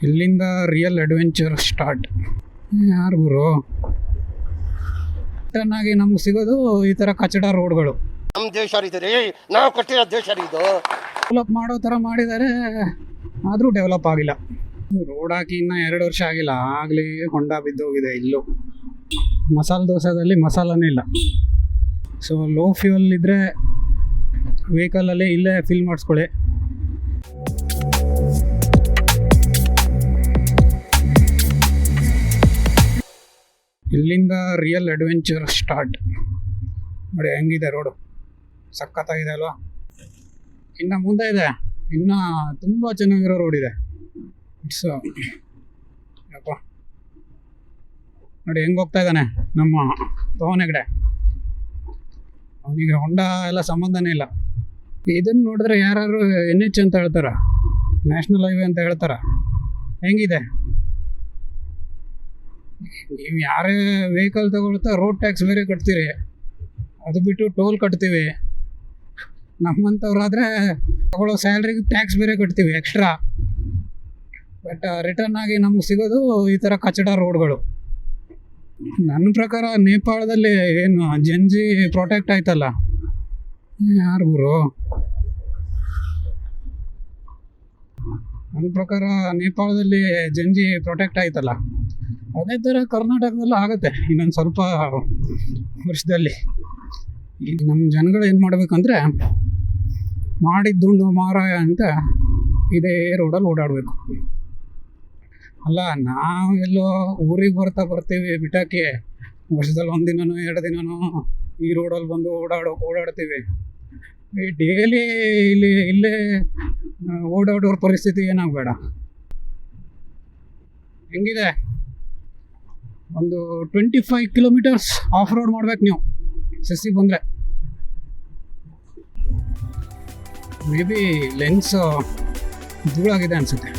ಇಲ್ಲಿಂದ real adventure start. ಯಾರು ಗುರು ಆಗಿ ನಮ್ಗೆ ಸಿಗೋದು ಈ ಥರ ಕಚಡ ರೋಡ್ಗಳು. ನಮ್ಮ ದೇಶ ರೀ, ನಾವು ಕಟ್ಟಿರೋ ದೇಶ ಇದು. ಡೆವಲಪ್ ಮಾಡೋ ಥರ ಮಾಡಿದ್ದಾರೆ, ಆದರೂ ಡೆವಲಪ್ ಆಗಿಲ್ಲ. ರೋಡ್ ಹಾಕಿ ಇನ್ನೂ 2 ವರ್ಷ ಆಗಿಲ್ಲ, ಆಗಲಿ ಹೊಂಡ ಬಿದ್ದೋಗಿದೆ. ಇಲ್ಲೂ ಮಸಾಲೆ ದೋಸೆದಲ್ಲಿ ಮಸಾಲನೇ ಇಲ್ಲ. ಸೊ ಲೋ ಫ್ಯೂಯಲ್ ಇದ್ದರೆ ವೆಹಿಕಲಲ್ಲಿ ಇಲ್ಲೇ ಫಿಲ್ ಮಾಡಿಸ್ಕೊಳ್ಳಿ. ಇಲ್ಲಿಂದ ರಿಯಲ್ ಅಡ್ವೆಂಚರ್ ಸ್ಟಾರ್ಟ್. ನೋಡಿ ಹೆಂಗಿದೆ ರೋಡು, ಸಖತ್ತಾಗಿದೆ ಅಲ್ವಾ. ಇನ್ನು ಮುಂದೆ ಇದೆ, ಇನ್ನು ತುಂಬ ಚೆನ್ನಾಗಿರೋ ರೋಡ್ ಇದೆ. ಇಟ್ಸ್ ಯಪ್ಪ ನೋಡಿ ಹೆಂಗೆ ಹೋಗ್ತಾ ಇದ್ದಾನೆ ನಮ್ಮ ಪವನ್ ಹೆಗ್ಡೆ. ಅವನಿಗೆ ಹೊಂಡ ಎಲ್ಲ ಸಂಬಂಧನೇ ಇಲ್ಲ. ಇದನ್ನು ನೋಡಿದ್ರೆ ಯಾರು NH ಅಂತ ಹೇಳ್ತಾರ, ನ್ಯಾಷನಲ್ ಹೈವೇ ಅಂತ ಹೇಳ್ತಾರ. ಹೆಂಗಿದೆ, ನೀವು ಯಾರೇ ವೆಹಿಕಲ್ ತಗೊಳ್ತಾ ರೋಡ್ ಟ್ಯಾಕ್ಸ್ ಬೇರೆ ಕಟ್ತೀರಿ, ಅದು ಬಿಟ್ಟು ಟೋಲ್ ಕಟ್ತೀವಿ. ನಮ್ಮಂಥವ್ರಾದರೆ ತಗೊಳ್ಳೋ ಸ್ಯಾಲ್ರಿಗೆ ಟ್ಯಾಕ್ಸ್ ಬೇರೆ ಕಟ್ತೀವಿ ಎಕ್ಸ್ಟ್ರಾ. ಬಟ್ ರಿಟರ್ನ್ ಆಗಿ ನಮ್ಗೆ ಸಿಗೋದು ಈ ಥರ ಕಚಡ ರೋಡ್ಗಳು. ನನ್ನ ಪ್ರಕಾರ ನೇಪಾಳದಲ್ಲಿ ಏನು ಜಂಜಿ ಪ್ರೊಟೆಕ್ಟ್ ಆಯ್ತಲ್ಲ, ಯಾರು ಗುರು, ನನ್ನ ಪ್ರಕಾರ ನೇಪಾಳದಲ್ಲಿ ಜಂಜಿ ಪ್ರೊಟೆಕ್ಟ್ ಆಯ್ತಲ್ಲ, ಅದೇ ಥರ ಕರ್ನಾಟಕದಲ್ಲೂ ಆಗುತ್ತೆ ಇನ್ನೊಂದು ಸ್ವಲ್ಪ ವರ್ಷದಲ್ಲಿ. ಈಗ ನಮ್ಮ ಜನಗಳು ಏನು ಮಾಡಬೇಕಂದ್ರೆ, ಮಾಡಿದ್ದುಂಡು ಮಾರಾಯ ಅಂತ ಇದೇ ರೋಡಲ್ಲಿ ಓಡಾಡಬೇಕು. ಅಲ್ಲ, ನಾವು ಎಲ್ಲೋ ಊರಿಗೆ ಬರ್ತೀವಿ ಬಿಟ್ಟಕ್ಕೆ, ವರ್ಷದಲ್ಲಿ 1 ದಿನನೋ 2 ದಿನನೋ ಈ ರೋಡಲ್ಲಿ ಬಂದು ಓಡಾಡ್ತೀವಿ. ಡೈಲಿ ಇಲ್ಲೇ ಓಡಾಡೋರ ಪರಿಸ್ಥಿತಿ ಏನಾಗಬೇಡ. ಹೆಂಗಿದೆ, ಒಂದು 25 ಕಿಲೋಮೀಟರ್ಸ್ ಆಫ್ ರೋಡ್ ಮಾಡ್ಬೇಕು ನೀವು ಸಸಿ ಬಂದರೆ. ಮೇ ಬಿ ಲೆನ್ಸ್ ಧೂಳಾಗಿದೆ ಅನಿಸುತ್ತೆ.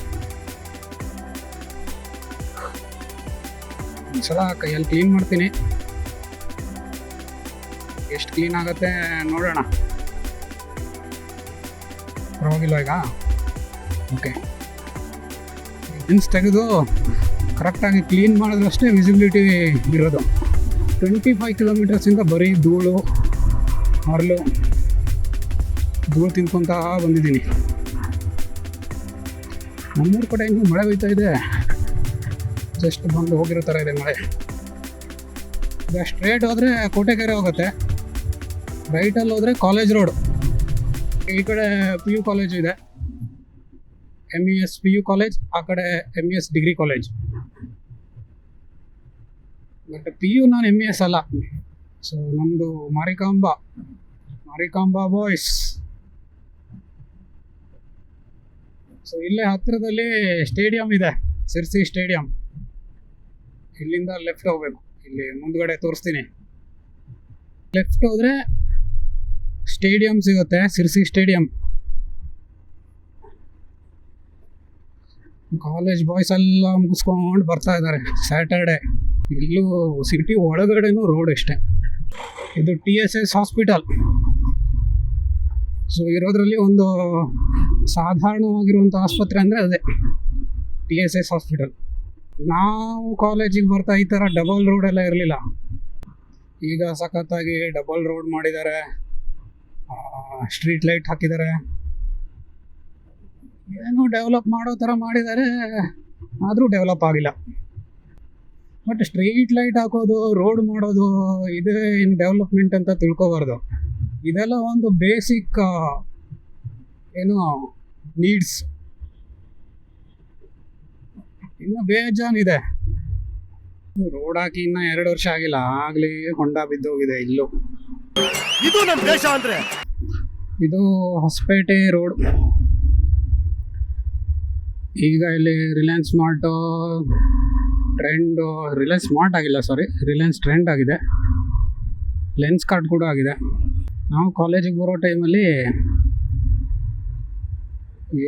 ಒಂದ್ಸಲ ಕೈಯಲ್ಲಿ ಕ್ಲೀನ್ ಮಾಡ್ತೀನಿ, ಎಷ್ಟು ಕ್ಲೀನ್ ಆಗುತ್ತೆ ನೋಡೋಣ. ಪರವಾಗಿಲ್ಲ ಈಗ. ಓಕೆ, ಲೆನ್ಸ್ ತೆಗೆದು ಕರೆಕ್ಟಾಗಿ ಕ್ಲೀನ್ ಮಾಡಿದ್ರಷ್ಟೇ ವಿಸಿಬಿಲಿಟಿ ಇರೋದು. 25 ಕಿಲೋಮೀಟರ್ಸಿಂದ ಬರೀ ಧೂಳು ತಿನ್ಕೊತಾ ಬಂದಿದ್ದೀನಿ. ನಮ್ಮೂರ ಕಡೆ ಇನ್ನೂ ಮಳೆ ಹೋಯ್ತಾ ಇದೆ, ಜಸ್ಟ್ ಬಂದು ಹೋಗಿರೋ ಥರ ಇದೆ ಮಳೆ. ಈಗ ಸ್ಟ್ರೇಟ್ ಹೋದರೆ ಕೋಟೆಕೆರೆ ಹೋಗುತ್ತೆ, ರೈಟಲ್ಲಿ ಹೋದರೆ ಕಾಲೇಜ್ ರೋಡ್. ಈ ಕಡೆ PU ಕಾಲೇಜು ಇದೆ, MES PU ಕಾಲೇಜ್, ಆ ಕಡೆ MES degree college. But PU ನಾನು MES ಅಲ್ಲ. ಸೊ ನಮ್ಮದು ಮಾರಿಕಾಂಬಾ ಬಾಯ್ಸ್. ಸೊ ಇಲ್ಲೇ ಹತ್ತಿರದಲ್ಲಿ ಸ್ಟೇಡಿಯಂ ಇದೆ, ಸಿರ್ಸಿ ಸ್ಟೇಡಿಯಂ. ಇಲ್ಲಿಂದ ಲೆಫ್ಟ್ ಹೋಗ್ಬೇಕು, ಇಲ್ಲಿ ಮುಂದ್ಗಡೆ ತೋರಿಸ್ತೀನಿ. ಲೆಫ್ಟ್ ಹೋದರೆ ಸ್ಟೇಡಿಯಂ ಸಿಗುತ್ತೆ, ಸಿರ್ಸಿ ಸ್ಟೇಡಿಯಂ. ಕಾಲೇಜ್ ಬಾಯ್ಸ್ ಎಲ್ಲ ಮುಗಿಸ್ಕೊಂಡು ಬರ್ತಾ ಇದ್ದಾರೆ ಸ್ಯಾಟರ್ಡೆ. ಇಲ್ಲೂ ಸಿಟಿ ಒಳಗಡೆನೂ ರೋಡ್ ಅಷ್ಟೇ. ಇದು TSS ಹಾಸ್ಪಿಟಲ್. ಸೊ ಇರೋದ್ರಲ್ಲಿ ಒಂದು ಸಾಧಾರಣವಾಗಿರುವಂಥ ಆಸ್ಪತ್ರೆ ಅಂದರೆ ಅದೇ TSS ಹಾಸ್ಪಿಟಲ್. ನಾವು ಕಾಲೇಜಿಗೆ ಬರ್ತಾ ಈ ಥರ ಡಬಲ್ ರೋಡೆಲ್ಲ ಇರಲಿಲ್ಲ. ಈಗ ಸಖತ್ತಾಗಿ ಡಬಲ್ ರೋಡ್ ಮಾಡಿದ್ದಾರೆ, ಸ್ಟ್ರೀಟ್ ಲೈಟ್ ಹಾಕಿದ್ದಾರೆ, ಏನೋ ಡೆವಲಪ್ ಮಾಡೋ ಥರ ಮಾಡಿದ್ದಾರೆ, ಆದರೂ ಡೆವಲಪ್ ಆಗಿಲ್ಲ. ಬಟ್ ಸ್ಟ್ರೀಟ್ ಲೈಟ್ ಹಾಕೋದು, ರೋಡ್ ಮಾಡೋದು, ಇದೇ ಏನು ಡೆವಲಪ್ಮೆಂಟ್ ಅಂತ ತಿಳ್ಕೊಬಾರ್ದು. ಇದೆಲ್ಲ ಒಂದು ಬೇಸಿಕ್ ಏನು ನೀಡ್ಸ್. ಇನ್ನು ಬೇಜಾನಿದೆ. ರೋಡ್ ಹಾಕಿ ಇನ್ನೂ 2 ವರ್ಷ ಆಗಿಲ್ಲ, ಆಗಲಿ ಹೊಂಡ ಬಿದ್ದೋಗಿದೆ. ಇಲ್ಲೂ ಇದು ನಮ್ಮ ದೇಶ ಅಂದ್ರೆ. ಇದು ಹೊಸಪೇಟೆ ರೋಡ್. ಈಗ ಇಲ್ಲಿ Reliance smart trend, Reliance smart ಆಗಿಲ್ಲ, ಸಾರಿ, ರಿಲಯನ್ಸ್ ಟ್ರೆಂಡ್ ಆಗಿದೆ. ಲೆನ್ಸ್ ಕಾರ್ಟ್ ಕೂಡ ಆಗಿದೆ. ನಾವು ಕಾಲೇಜಿಗೆ ಬರೋ ಟೈಮಲ್ಲಿ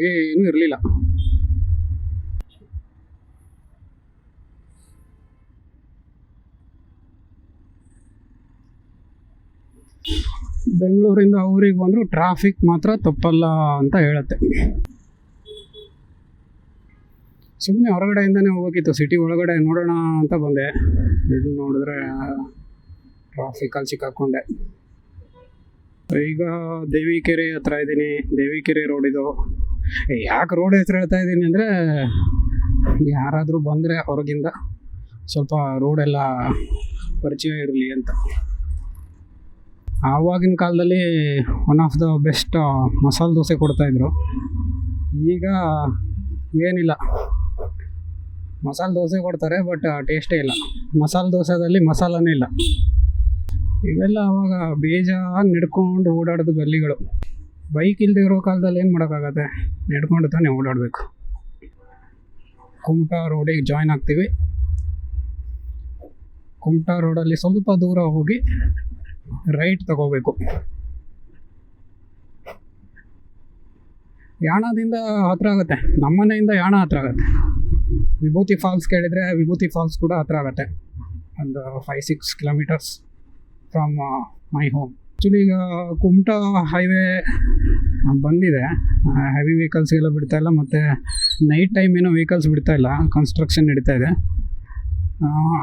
ಏನೂ ಇರಲಿಲ್ಲ. ಬೆಂಗಳೂರಿಂದ ಊರಿಗೆ ಬಂದರೂ ಟ್ರಾಫಿಕ್ ಮಾತ್ರ ತಪ್ಪಲ್ಲ ಅಂತ ಹೇಳುತ್ತೆ. ಸುಮ್ಮನೆ ಹೊರಗಡೆಯಿಂದನೇ ಹೋಗೋಕ್ಕಿತ್ತು, ಸಿಟಿ ಒಳಗಡೆ ನೋಡೋಣ ಅಂತ ಬಂದೆ. ಇದು ನೋಡಿದ್ರೆ ಟ್ರಾಫಿಕಲ್ಲಿ ಸಿಕ್ಕಾಕೊಂಡೆ. ಈಗ ದೇವಿಕೆರೆ ಹತ್ರ ಇದ್ದೀನಿ. ದೇವಿಕೆರೆ ರೋಡ್ ಇದು. ಯಾಕೆ ರೋಡ್ ಹೆಸರು ಹೇಳ್ತಾ ಇದ್ದೀನಿ ಅಂದರೆ, ಯಾರಾದರೂ ಬಂದರೆ ಹೊರಗಿಂದ ಸ್ವಲ್ಪ ರೋಡೆಲ್ಲ ಪರಿಚಯ ಇರಲಿ ಅಂತ. ಆವಾಗಿನ ಕಾಲದಲ್ಲಿ one of the best masala dosa ಕೊಡ್ತಾಯಿದ್ರು. ಈಗ ಏನಿಲ್ಲ, ಮಸಾಲೆ ದೋಸೆ ಕೊಡ್ತಾರೆ ಬಟ್ ಟೇಸ್ಟೇ ಇಲ್ಲ. ಮಸಾಲೆ ದೋಸೆದಲ್ಲಿ ಮಸಾಲನೇ ಇಲ್ಲ. ಇವೆಲ್ಲ ಅವಾಗ ಬೇಜಾಗಿ ನಡ್ಕೊಂಡು ಓಡಾಡೋದು ಗಲ್ಲಿಗಳು. ಬೈಕ್ ಇಲ್ಲದೆ ಇರೋ ಕಾಲದಲ್ಲಿ ಏನು ಮಾಡೋಕ್ಕಾಗತ್ತೆ, ನಡ್ಕೊಂಡು ತಾನೇ ಓಡಾಡಬೇಕು. ಕುಮಟಾ ರೋಡಿಗೆ ಜಾಯ್ನ್ ಆಗ್ತೀವಿ. ಕುಮಟಾ ರೋಡಲ್ಲಿ ಸ್ವಲ್ಪ ದೂರ ಹೋಗಿ ರೈಟ್ ತಗೋಬೇಕು. ಯಾಣದಿಂದ ಹತ್ರ ಆಗುತ್ತೆ, ನಮ್ಮನೆಯಿಂದ ಯಾಣ ಹತ್ರ ಆಗುತ್ತೆ. ವಿಭೂತಿ ಫಾಲ್ಸ್ ಕೇಳಿದರೆ ವಿಭೂತಿ ಫಾಲ್ಸ್ ಕೂಡ ಹತ್ರ ಆಗುತ್ತೆ, ಒಂದು 5-6 kilometres from my home. Actually ಈಗ ಕುಮಟಾ ಹೈವೇ ಬಂದಿದೆ, ಹೆವಿ ವೆಹಿಕಲ್ಸ್ಗೆಲ್ಲ ಬಿಡ್ತಾಯಿಲ್ಲ, ಮತ್ತು ನೈಟ್ ಟೈಮ್ ಏನೋ ವೆಹಿಕಲ್ಸ್ ಬಿಡ್ತಾಯಿಲ್ಲ, ಕನ್ಸ್ಟ್ರಕ್ಷನ್ ನಡೀತಾ ಇದೆ.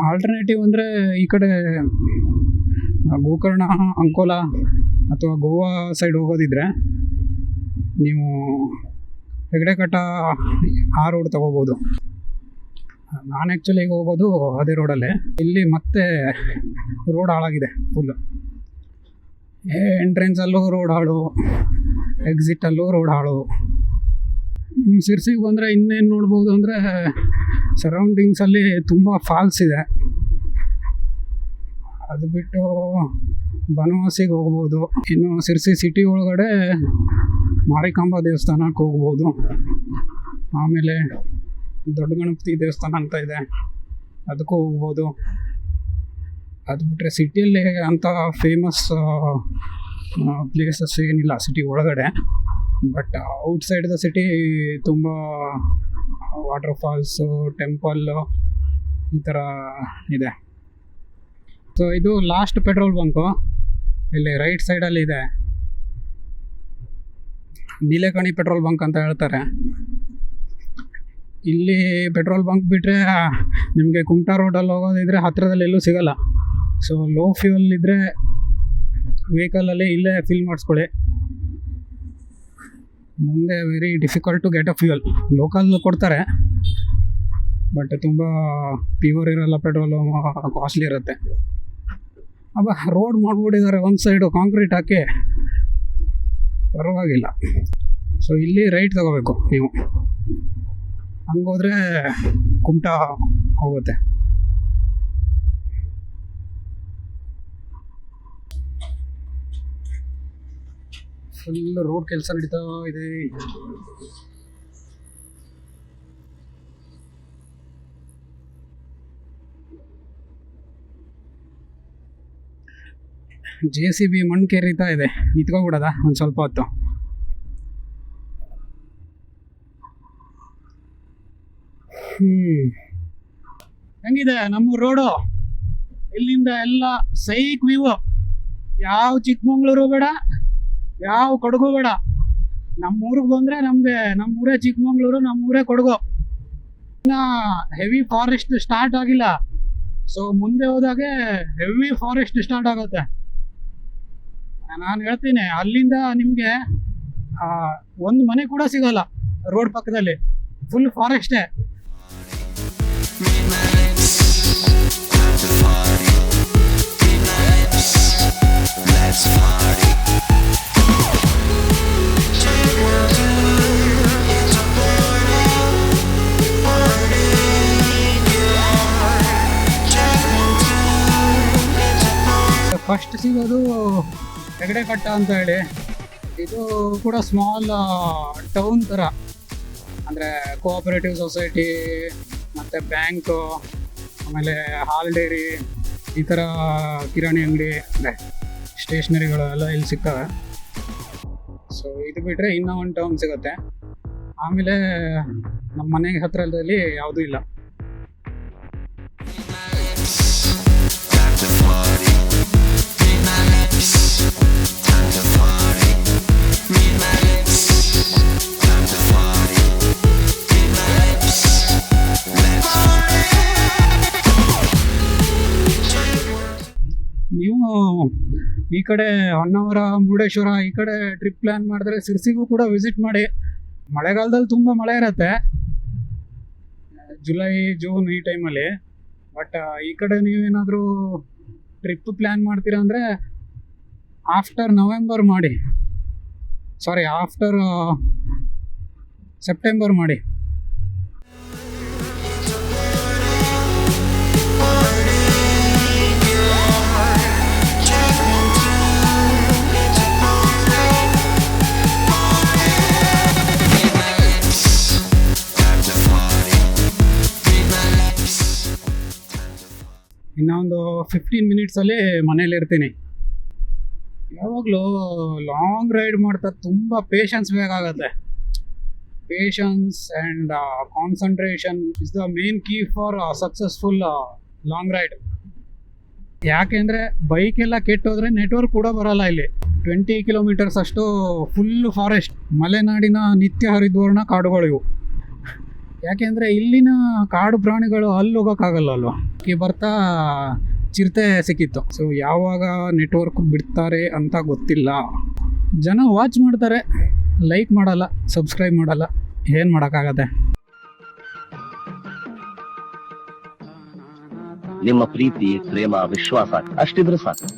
ಆಲ್ಟರ್ನೇಟಿವ್ ಅಂದರೆ ಈ ಕಡೆ ಗೋಕರ್ಣ, ಅಂಕೋಲಾ ಅಥವಾ ಗೋವಾ ಸೈಡ್ ಹೋಗೋದಿದ್ರೆ ನೀವು ಹೆಗಡೆಕಟ್ಟ ಆ ರೋಡ್ ತೊಗೋಬೋದು. ನಾನು ಆ್ಯಕ್ಚುಲಿ ಈಗ ಹೋಗೋದು ಅದೇ ರೋಡಲ್ಲೇ. ಇಲ್ಲಿ ಮತ್ತೆ ರೋಡ್ ಹಾಳಾಗಿದೆ ಫುಲ್ಲು. ಎಂಟ್ರೆನ್ಸಲ್ಲೂ ರೋಡ್ ಹಾಳು, ಎಕ್ಸಿಟಲ್ಲೂ ರೋಡ್ ಹಾಳು. ಸಿರ್ಸಿಗೆ ಬಂದರೆ ಇನ್ನೇನು ನೋಡ್ಬೋದು ಅಂದರೆ, ಸರೌಂಡಿಂಗ್ಸಲ್ಲಿ ತುಂಬ ಫಾಲ್ಸ್ ಇದೆ. ಅದು ಬಿಟ್ಟು ಬನವಾಸಿಗೆ ಹೋಗ್ಬೋದು. ಇನ್ನು ಸಿರ್ಸಿ ಸಿಟಿ ಒಳಗಡೆ ಮಾರಿಕಾಂಬ ದೇವಸ್ಥಾನಕ್ಕೆ ಹೋಗ್ಬೋದು. ಆಮೇಲೆ ದೊಡ್ಡ ಗಣಪತಿ ದೇವಸ್ಥಾನ ಅಂತ ಇದೆ, ಅದಕ್ಕೂ ಹೋಗ್ಬೋದು. ಅದು ಬಿಟ್ಟರೆ ಸಿಟಿಯಲ್ಲಿ ಅಂಥ ಫೇಮಸ್ ಪ್ಲೇಸಸ್ ಏನಿಲ್ಲ ಸಿಟಿ ಒಳಗಡೆ. ಬಟ್ ಔಟ್ಸೈಡ್ ದ ಸಿಟಿ ತುಂಬ ವಾಟರ್ ಫಾಲ್ಸು, ಟೆಂಪಲ್ಲು ಈ ಥರ ಇದೆ. ಸೊ ಇದು ಲಾಸ್ಟ್ ಪೆಟ್ರೋಲ್ ಬಂಕು ಇಲ್ಲಿ ರೈಟ್ ಸೈಡಲ್ಲಿ ಇದೆ. ನೀಲೇಕಣಿ ಪೆಟ್ರೋಲ್ ಬಂಕ್ ಅಂತ ಹೇಳ್ತಾರೆ. ಇಲ್ಲಿ ಪೆಟ್ರೋಲ್ ಬಂಕ್ ಬಿಟ್ಟರೆ ನಿಮಗೆ ಕುಮಟಾ ರೋಡಲ್ಲಿ ಹೋಗೋದಿದ್ರೆ ಹತ್ತಿರದಲ್ಲಿ ಎಲ್ಲೂ ಸಿಗೋಲ್ಲ. ಸೊ ಲೋ ಫ್ಯೂಯಲ್ ಇದ್ದರೆ ವೆಹಿಕಲಲ್ಲಿ ಇಲ್ಲೇ ಫಿಲ್ ಮಾಡಿಸ್ಕೊಳ್ಳಿ. ಮುಂದೆ very difficult to get a fuel. Local ಕೊಡ್ತಾರೆ ಬಟ್ ತುಂಬ ಪ್ಯೂರ್ ಇರೋಲ್ಲ, ಪೆಟ್ರೋಲು ಕಾಸ್ಟ್ಲಿ ಇರುತ್ತೆ. ಅಬ್ಬ ರೋಡ್ ಮಾಡಿಬಿಟ್ಟಿದ್ದಾರೆ ಒಂದು ಸೈಡು ಕಾಂಕ್ರೀಟ್ ಹಾಕಿ, ಪರವಾಗಿಲ್ಲ. ಸೊ ಇಲ್ಲಿ ರೈಟ್ ತಗೋಬೇಕು ನೀವು, ಹಂಗೋದ್ರೆ ಕುಮಟಾ ಹೋಗುತ್ತೆ. ಫುಲ್ ರೋಡ್ ಕೆಲಸ ನಡೀತಾ ಇದೆ. JCB ಮಣ್ಣು ಕೆರೀತಾ ಇದೆ, ನಿಂತ್ಕೊಬಿಡೋದ ಒಂದು ಸ್ವಲ್ಪ ಹೊತ್ತು. ಹೆಂಗಿದೆ ನಮ್ಮ ರೋಡು? ಇಲ್ಲಿಂದ ಎಲ್ಲ ಸೈಕ್ ವ್ಯೂ. ಯಾವ ಚಿಕ್ಕಮಂಗ್ಳೂರು ಬೇಡ, ಯಾವ ಕೊಡಗು ಬೇಡ. ನಮ್ಮೂರಿಗೆ ಬಂದರೆ ನಮಗೆ ನಮ್ಮೂರೇ ಚಿಕ್ಕಮಂಗ್ಳೂರು, ನಮ್ಮೂರೇ ಕೊಡಗು. ಇನ್ನು ಹೆವಿ ಫಾರೆಸ್ಟ್ ಸ್ಟಾರ್ಟ್ ಆಗಿಲ್ಲ. ಸೊ ಮುಂದೆ ಹೋದಾಗೆ ಹೆವಿ ಫಾರೆಸ್ಟ್ ಸ್ಟಾರ್ಟ್ ಆಗುತ್ತೆ. ನಾನು ಹೇಳ್ತೀನಿ, ಅಲ್ಲಿಂದ ನಿಮಗೆ ಒಂದು ಮನೆ ಕೂಡ ಸಿಗೋಲ್ಲ ರೋಡ್ ಪಕ್ಕದಲ್ಲಿ, ಫುಲ್ ಫಾರೆಸ್ಟೇ. ಫಸ್ಟ್ ಸಿಗೋದು ಹೆಗಡೆಕಟ್ಟ ಅಂತ ಹೇಳಿ. ಇದು ಕೂಡ ಸ್ಮಾಲ್ ಟೌನ್ ಥರ, ಅಂದರೆ ಕೋಆಪರೇಟಿವ್ ಸೊಸೈಟಿ ಮತ್ತು ಬ್ಯಾಂಕು, ಆಮೇಲೆ ಹಾಲ್ ಡೈರಿ, ಈ ಥರ ಕಿರಾಣಿ ಅಂಗಡಿ, ಅಂದರೆ ಸ್ಟೇಷ್ನರಿಗಳು ಎಲ್ಲ ಇಲ್ಲಿ ಸಿಗ್ತವೆ. ಸೊ ಇದು ಬಿಟ್ಟರೆ ಇನ್ನೂ ಒಂದು ಟೌನ್ ಸಿಗುತ್ತೆ. ಆಮೇಲೆ ನಮ್ಮ ಮನೆಗೆ ಹತ್ತಿರದಲ್ಲಿ ಯಾವುದೂ ಇಲ್ಲ. ಈ ಕಡೆ ಹೊನ್ನಾವರ ಮುರುಡೇಶ್ವರ ಈ ಕಡೆ ಟ್ರಿಪ್ ಪ್ಲ್ಯಾನ್ ಮಾಡಿದ್ರೆ ಸಿರ್ಸಿಗೂ ಕೂಡ ವಿಸಿಟ್ ಮಾಡಿ. ಮಳೆಗಾಲದಲ್ಲಿ ತುಂಬ ಮಳೆ ಇರುತ್ತೆ, ಜುಲೈ ಜೂನ್ ಈ ಟೈಮಲ್ಲಿ. ಬಟ್ ಈ ಕಡೆ ನೀವೇನಾದರೂ ಟ್ರಿಪ್ ಪ್ಲ್ಯಾನ್ ಮಾಡ್ತೀರಾ ಅಂದರೆ ಆಫ್ಟರ್ ನವೆಂಬರ್ ಮಾಡಿ, ಸಾರಿ ಆಫ್ಟರ್ ಸೆಪ್ಟೆಂಬರ್ ಮಾಡಿ. ಇನ್ನೊಂದು 15 ಮಿನಿಟ್ಸಲ್ಲಿ ಮನೇಲಿ ಇರ್ತೀನಿ. ಯಾವಾಗಲೂ ಲಾಂಗ್ ರೈಡ್ ಮಾಡ್ತಾ ತುಂಬ ಪೇಷನ್ಸ್ ಬೇಕಾಗತ್ತೆ. Patience and concentration is the main key for successful long ride. ಯಾಕೆಂದರೆ ಬೈಕೆಲ್ಲ ಕೆಟ್ಟೋದ್ರೆ ನೆಟ್ವರ್ಕ್ ಕೂಡ ಬರೋಲ್ಲ ಇಲ್ಲಿ. 20 ಕಿಲೋಮೀಟರ್ಸ್ ಅಷ್ಟು ಫುಲ್ ಫಾರೆಸ್ಟ್, ಮಲೆನಾಡಿನ ನಿತ್ಯ ಹರಿದ್ವರ್ಣ ಕಾಡುಗಳು ಇವು. ಯಾಕೆಂದರೆ ಇಲ್ಲಿನ ಕಾಡು ಪ್ರಾಣಿಗಳು ಅಲ್ಲಿ ಹೋಗೋಕ್ಕಾಗಲ್ಲ ಅಲ್ವಾ. ಬರ್ತಾ ಚಿರತೆ ಸಿಕ್ಕಿತ್ತು. ಸೊ ಯಾವಾಗ ನೆಟ್ವರ್ಕ್ ಬಿಡ್ತಾರೆ ಅಂತ ಗೊತ್ತಿಲ್ಲ. ಜನ ವಾಚ್ ಮಾಡ್ತಾರೆ, ಲೈಕ್ ಮಾಡಲ್ಲ, ಸಬ್ಸ್ಕ್ರೈಬ್ ಮಾಡಲ್ಲ. ಏನು ಮಾಡೋಕ್ಕಾಗತ್ತೆ. ನಿಮ್ಮ ಪ್ರೀತಿ, ಪ್ರೇಮ, ವಿಶ್ವಾಸ ಅಷ್ಟಿದ್ರೆ ಸಾಕು.